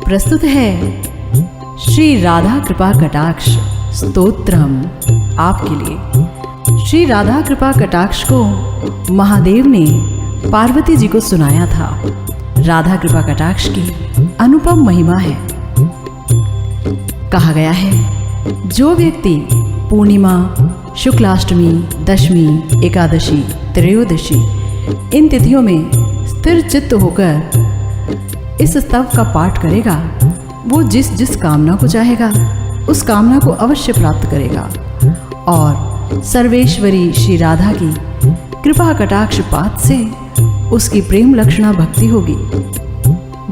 प्रस्तुत है श्री राधा कृपा कटाक्ष स्तोत्रम आपके लिए। श्री राधा कृपा कटाक्ष को महादेव ने पार्वती जी को सुनाया था। राधा कृपा कटाक्ष की अनुपम महिमा है। कहा गया है, जो व्यक्ति पूर्णिमा, शुक्लाष्टमी, दशमी, एकादशी, त्रयोदशी इन तिथियों में स्थिर चित्त होकर इस स्तव का पाठ करेगा, वो जिस जिस कामना को चाहेगा उस कामना को अवश्य प्राप्त करेगा और सर्वेश्वरी श्री राधा की कृपा कटाक्ष पात से उसकी प्रेम लक्षणा भक्ति होगी।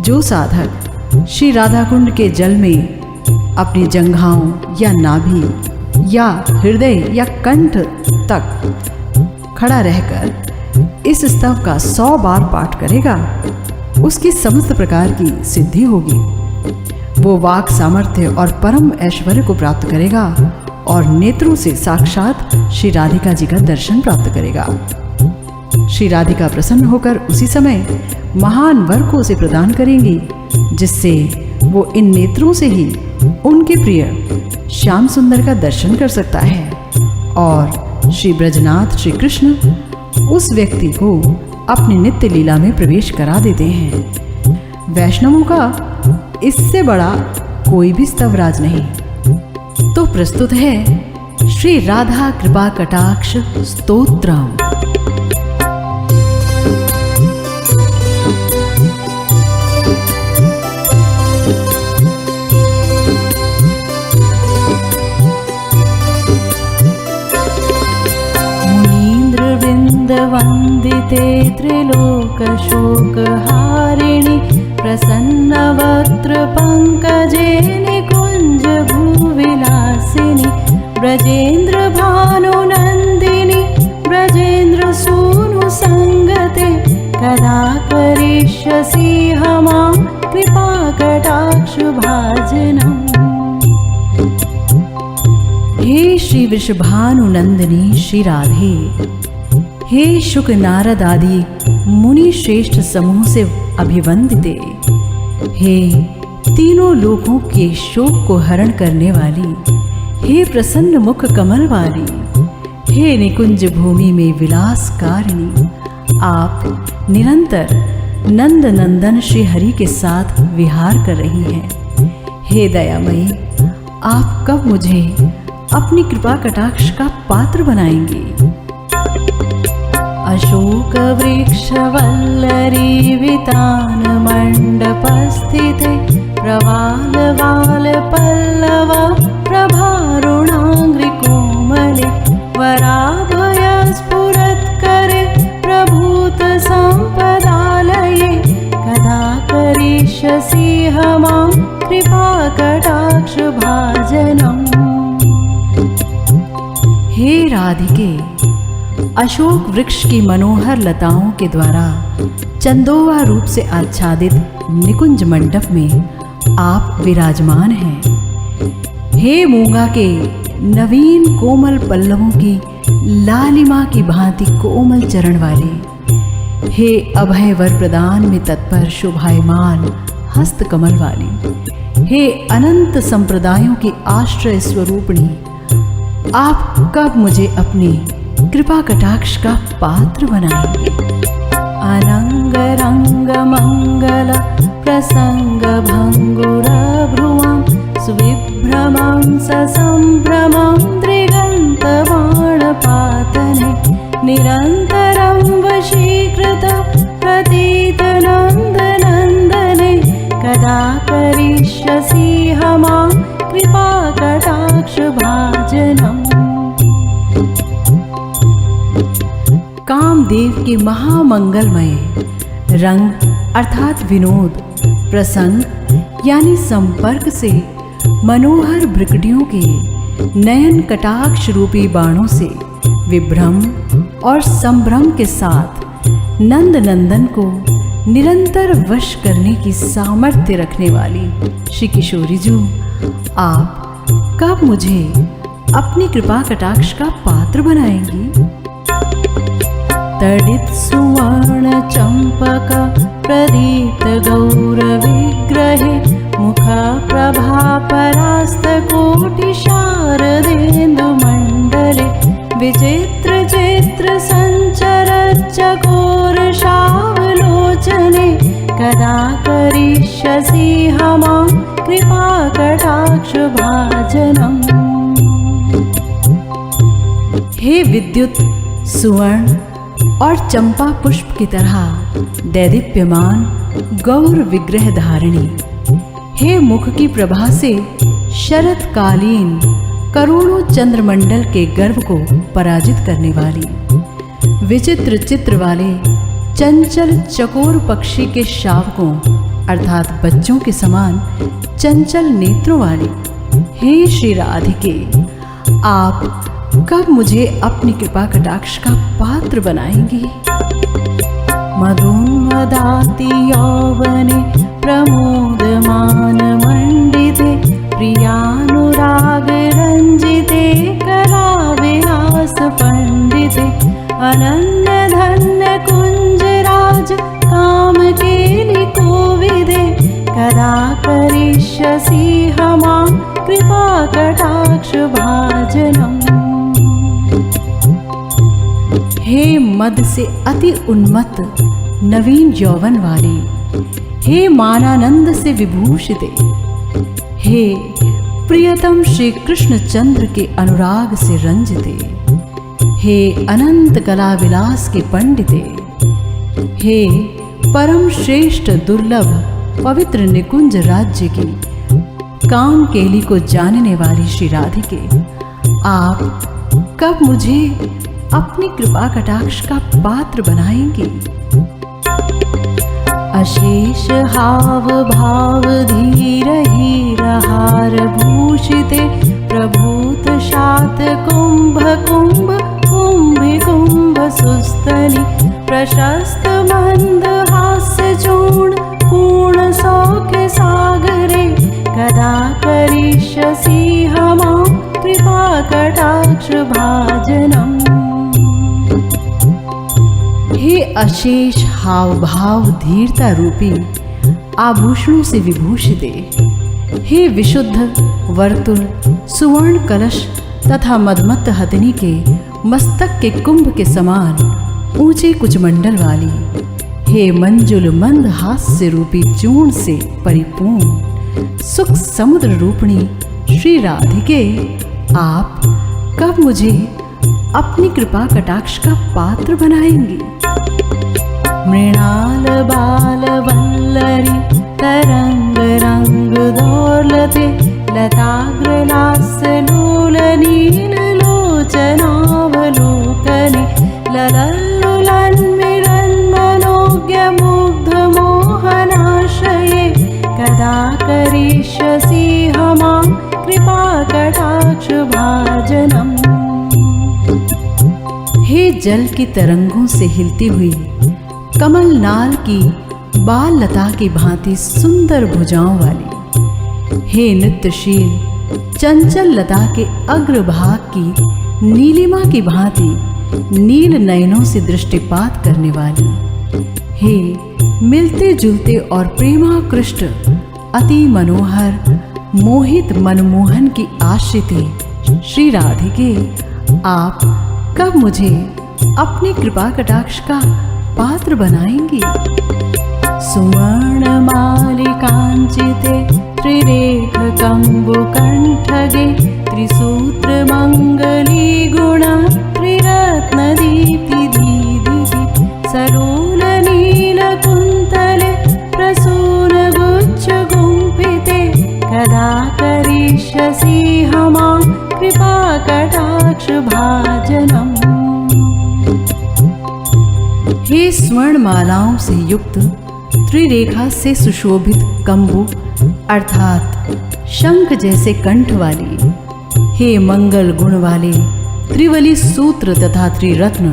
जो साधक श्री राधा कुंड के जल में अपनी जंघाओं या नाभि या हृदय या कंठ तक खड़ा रहकर इस स्तव का 100 बार पाठ करेगा, उसकी समस्त प्रकार की सिद्धि होगी। वो वाक सामर्थ्य और परम ऐश्वर्य को प्राप्त करेगा और नेत्रों से साक्षात श्री राधिका जी का दर्शन प्राप्त करेगा। श्री राधिका प्रसन्न होकर उसी समय महान वर को उसे प्रदान करेंगी, जिससे वो इन नेत्रों से ही उनके प्रिय श्याम सुंदर का दर्शन कर सकता है और श्री ब्रजनाथ श्री कृष्ण उस व्यक्ति को अपनी नित्य लीला में प्रवेश करा देते हैं। वैष्णवों का इससे बड़ा कोई भी स्तवराज नहीं। तो प्रस्तुत है श्री राधा कृपा कटाक्ष स्तोत्रम। वंदिते त्रिलोकशोकहारिणि प्रसन्नवक्त्र पंकजे निकुंज भूविलासिनि ब्रजेन्द्र भानुनंदिनि ब्रजेन्द्र सूनु संगते कदा करिष्यसि हमां कृपा कटाक्ष भाजनम्। हे श्री वृषभानुनंदिनी श्री राधे, हे शुक नारद आदि मुनि श्रेष्ठ समूह से अभिवंदिते, हे तीनों लोकों के शोक को हरण करने वाली, हे प्रसन्न मुख कमल वाली, हे निकुंज भूमि में विलासकारिणी, आप निरंतर नंद नंदन श्री हरि के साथ विहार कर रही हैं। हे दयामयी, आप कब मुझे अपनी कृपा कटाक्ष का पात्र बनाएंगी। अशोक वृक्ष वल्लरी वितान मंडपस्थिते प्रवाल वाल पल्लवा प्रभारुणांग्रि कोमले वराभय स्फुरत्करे प्रभूत संपदालये कदा करिष्यसि हमां कृपा कटाक्ष भाजनम्। हे राधिके, अशोक वृक्ष की मनोहर लताओं के द्वारा चंदोवा रूप से आच्छादित निकुंज मंडप में आप विराजमान हैं। हे मूंगा के नवीन कोमल पल्लवों की लालिमा की भांति कोमल चरण वाले, हे अभय वर प्रदान में तत्पर शोभायमान हस्त कमल वाली, हे अनंत संप्रदायों की आश्रय स्वरूपिणी, आप कब मुझे अपनी कृपा कटाक्ष का पात्र बनाएंगे। अनंग रंग मंगल प्रसंग भंगुर भ्रुवं सुविभ्रमं ससंभ्रमं दृगंत बाण पातने निरंतरं वशीकृत प्रतीत नंद नंदने कदा करिष्यसि हमां कृपा कटाक्ष भाजनम्। कामदेव के महामंगलमय रंग अर्थात विनोद, प्रसंग यानी संपर्क से मनोहर भ्रिकुटियों के नयन कटाक्ष रूपी बाणों से विभ्रम और संभ्रम के साथ नंद नंदन को निरंतर वश करने की सामर्थ्य रखने वाली श्री किशोरी जी, आप कब मुझे अपनी कृपा कटाक्ष का पात्र बनाएंगी। तडित सुवर्ण चंपक प्रदीप्त गौर विग्रहे मुखप्रभा परास्तकोटिशारदेन्दुमण्डले विचित्रचित्रसञ्चरच्चकोरशावलोचने कदा करिष्यसि मां कृपाकटाक्षभाजनम्। हे विद्युत, सुवर्ण और चंपा पुष्प की तरह दैदीप्यमान गौर विग्रह धारिणी, हे मुख की प्रभा से शरतकालीन करोड़ों चंद्रमंडल के गर्भ को पराजित करने वाली, विचित्र चित्र वाले चंचल चकोर पक्षी के शावकों अर्थात बच्चों के समान चंचल नेत्रों वाली, हे श्री राधिके, आप कब मुझे अपनी कृपा कटाक्ष का पात्र बनाएंगी? मधुन्मदाति यौवने प्रमोदमान मंडिते प्रियानुरागरंजिते कलाविलास पंडिते अनन्य धन्य कुंजराज कामकेलि कोविदे कदा करिष्यसि मां कृपाकटाक्ष भाजनम्। हे मद से अति उन्मत्त नवीन यौवन वाली, हे मानानंद से विभूषिते, हे प्रियतम श्री कृष्ण चंद्र के अनुराग से रंजिते, हे अनंत कला विलास के पंडिते, हे परम श्रेष्ठ दुर्लभ पवित्र निकुंज राज्य की काम केली को जानने वाली श्री राधिके, आप कब मुझे अपनी कृपा कटाक्ष का पात्र बनाएंगे? अशेष हाव भाव धीर हीरहार भूषिते प्रभूत शात कुंभ कुंभ कुंभि कुंभ सुस्तनि प्रशस्त मंद हास्य चूर्ण पूर्ण सौख्य सागरे कदा करिष्यसि मां कृपाकटाक्ष भाजनम्। हे अशेष हाव भाव धीरता रूपी आभूषणों से विभूषिते, हे विशुद्ध वर्तुल सुवर्ण कलश तथा मदमत्त हथिनी के मस्तक के कुंभ के समान ऊंचे कुछ मंडल वाली, हे मंजुल मंद हास्य रूपी चूर्ण से परिपूर्ण सुख समुद्र रूपणी श्री राधिके, आप कब मुझे अपनी कृपा कटाक्ष का पात्र बनाएंगी? मृणाल बाल वल्लरी तरंग रंग दौलते लताग्रलास्य लोल नील लोचनावलोकने ललल्लुलन्मिलन्मनोज्ञ मुग्ध मोहनाश्रये कदा करिष्यसि मां कृपाकटाक्ष भाजनम्। हे जल की तरंगों से हिलती हुई कमल नाल की बाल लता की भांति सुंदर भुजाओं वाली, हे नृत्यशील चंचल लता के अग्रभाग की नीलिमा की भांति नील नयनों से दृष्टिपात करने वाली, हे मिलते जुलते और प्रेमाकृष्ट अति मनोहर मोहित मनमोहन की आश्रिते श्री राधिके, आप कब मुझे अपनी कृपा कटाक्ष का पात्र बनाएंगी? सुवर्ण मालिकांचिते त्रिरेख कंबुकंठगे त्रिसूत्र मंगली गुणा त्रिरत्न दीप्ति दीदिति सरोल नील कुंतले प्रसून गुच्छ गुंफिते कदा करिष्यसि मां कृपाकटाक्ष भाजनम्। हे स्वर्ण मालाओं से युक्त त्रिरेखा से सुशोभित कंबु अर्थात शंख जैसे कंठ वाली, हे मंगल गुण वाले त्रिवली सूत्र तथा त्रिरत्न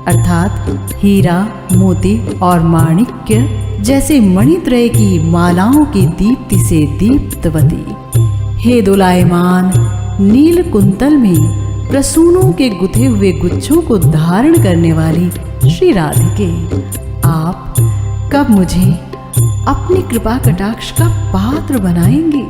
अर्थात हीरा मोती और माणिक्य जैसे मणित्रय की मालाओं की दीप्ति से दीप्तवती, हे दोलायमान नील कुंतल में प्रसूनों के गुथे हुए गुच्छों को धारण करने वाली श्री राधिके, आप कब मुझे अपनी कृपा कटाक्ष का पात्र बनाएंगी।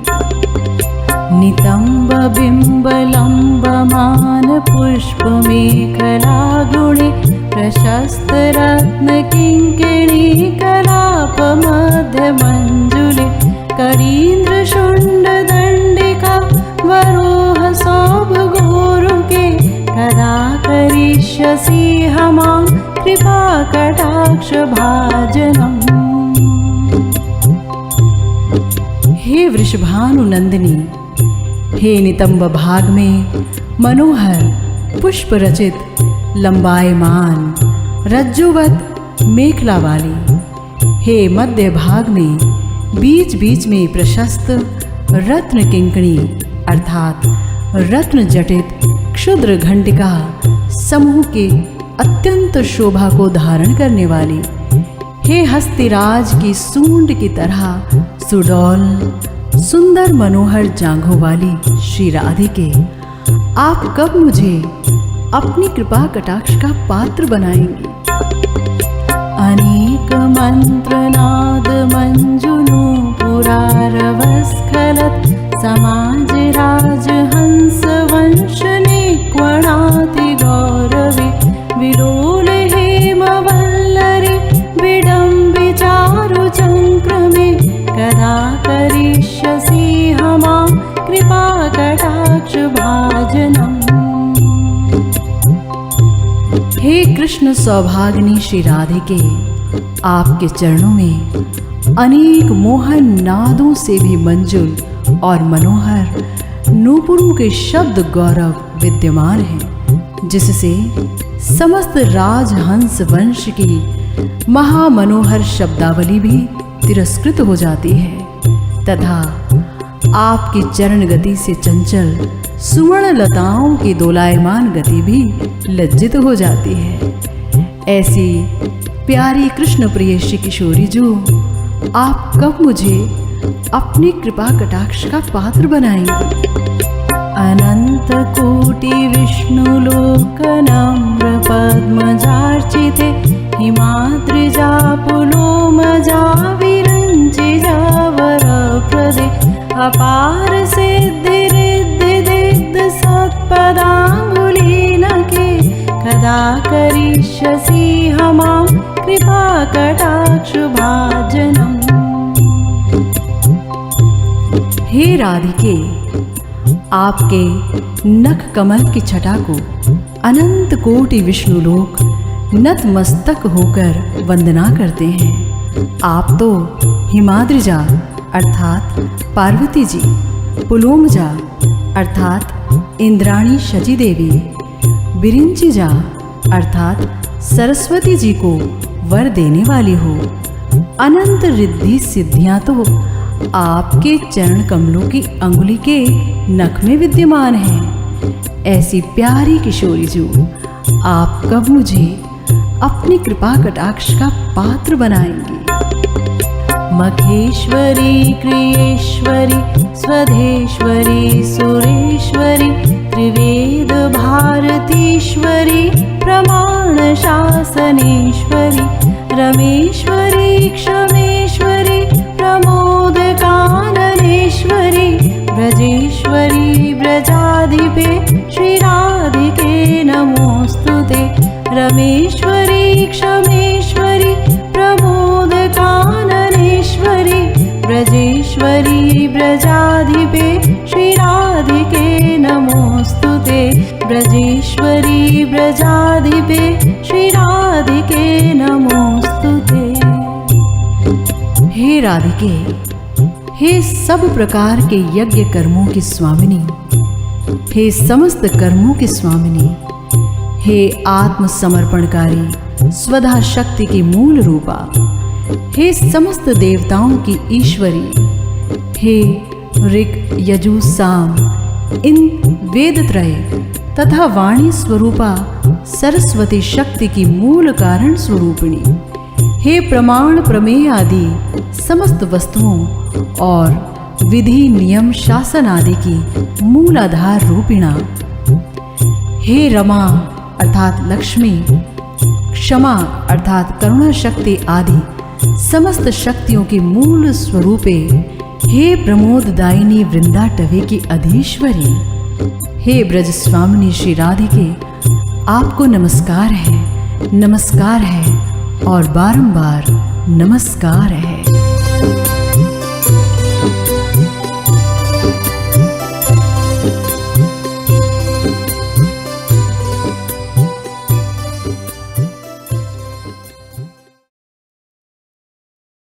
नितंब बिंब लंबमान पुष्प मेखला गुणे प्रशस्त रत्न किंकिणी कलाप मध्य मंजुले करीन्द्र शुंड दंडिका वरोह सौभ गोरुके कदा करिष्यसि हमां कृपा कटाक्ष भाजनम्। हे वृषभानुनंदिनी, हे नितंब भाग में मनोहर पुष्प रचित लंबायमान रज्जुवत मेखला वाली, हे मध्य भाग में बीच बीच में प्रशस्त रत्न किंकणी अर्थात रत्न जटित क्षुद्र घंटिका समूह के अत्यंत शोभा को धारण करने वाली, हे हस्तिराज की सूंड की तरह सुडौल सुंदर मनोहर जांघों वाली श्री राधिके, आप कब मुझे अपनी कृपा कटाक्ष का पात्र बनाएंगी। अनेक मंत्र नाद मंजुनु पुरारवस्खलत समाज राज हंस वंश निक्वणाति गौरवे विलोल हेम वल्लरी विडम्बि चारु चंक्रमे कदा करिष्यसि हमां कृपा कटाक्ष भाजनम्। हे कृष्ण सौभागिनी श्री राधिके, आपके चरणों में अनेक मोहन नादों से भी मंजुल और मनोहर नूपुरों के शब्द गौरव विद्यमान हैं, जिससे समस्त राजहंस वंश की महामनोहर शब्दावली भी तिरस्कृत हो जाती है तथा आपकी चरण गति से चंचल सुवर्ण लताओं की दोलायमान गति भी लज्जित हो जाती है। ऐसी प्यारी कृष्ण प्रिय श्री किशोरी जो, आप कब मुझे अपनी कृपा कटाक्ष का पात्र बनाएंगे। अनंत कोटि विष्णु लोक नम्र पद्मजार्चिते हिमाद्रिजा पुलोमजा विरंचिजा वरप्रदे अपार सिद्धि रिद्धि दिग्ध सत्पदांगुलीनके कदा करिष्यसि हमां कृपा कटाक्ष भाजनम्। हे राधिके, आपके नख कमल की छटा को अनंत कोटि विष्णु लोक नतमस्तक होकर वंदना करते हैं। आप तो हिमाद्रिजा अर्थात पार्वती जी, पुलोमजा अर्थात इंद्राणी शची देवी, बिरिंचिजा अर्थात सरस्वती जी को वर देने वाली हो। अनंत रिद्धि सिद्धियां तो आपके चरण कमलों की अंगुली के नख में विद्यमान हैं। ऐसी प्यारी किशोरी जो, आप कब मुझे अपनी कृपा कटाक्ष का पात्र बनाएंगी। मखेश्वरी क्रियेश्वरी स्वधेश्वरी सुरेश्वरी त्रिवेद भारतीश्वरी प्रमाण शासनेश्वरी रमेश्वरी क्षमेश्वरी प्रमोद काननेश्वरी ब्रजेश्वरी ब्रजाधिपे श्री राधिके नमोस्तुते। रमेश्वरी क्षमेश्वरी प्रमोद काननेश्वरी ब्रजेश्वरी ब्रजाधिपे श्री राधिके नमोस्तुते। ब्रजेश्वरी ब्रजाधिपे श्री राधिके नमोस्तुते। हे राधिके, हे सब प्रकार के यज्ञ कर्मों की स्वामिनी, हे समस्त कर्मों की स्वामिनी, हे आत्मसमर्पणकारी स्वधा शक्ति की मूल रूपा, हे समस्त देवताओं की ईश्वरी, हे ऋक् यजु साम इन वेदत्रय तथा वाणी स्वरूपा सरस्वती शक्ति की मूल कारण स्वरूपिणी, हे प्रमाण प्रमेय आदि समस्त वस्तुओं और विधि नियम शासन आदि की मूलाधार रूपिणा, हे रमा अर्थात लक्ष्मी, क्षमा अर्थात करुणा शक्ति आदि समस्त शक्तियों के मूल स्वरूपे, हे प्रमोददायिनी वृंदाटवी की अधीश्वरी, हे ब्रज स्वामिनी श्री राधिके, आपको नमस्कार है और बारंबार नमस्कार है।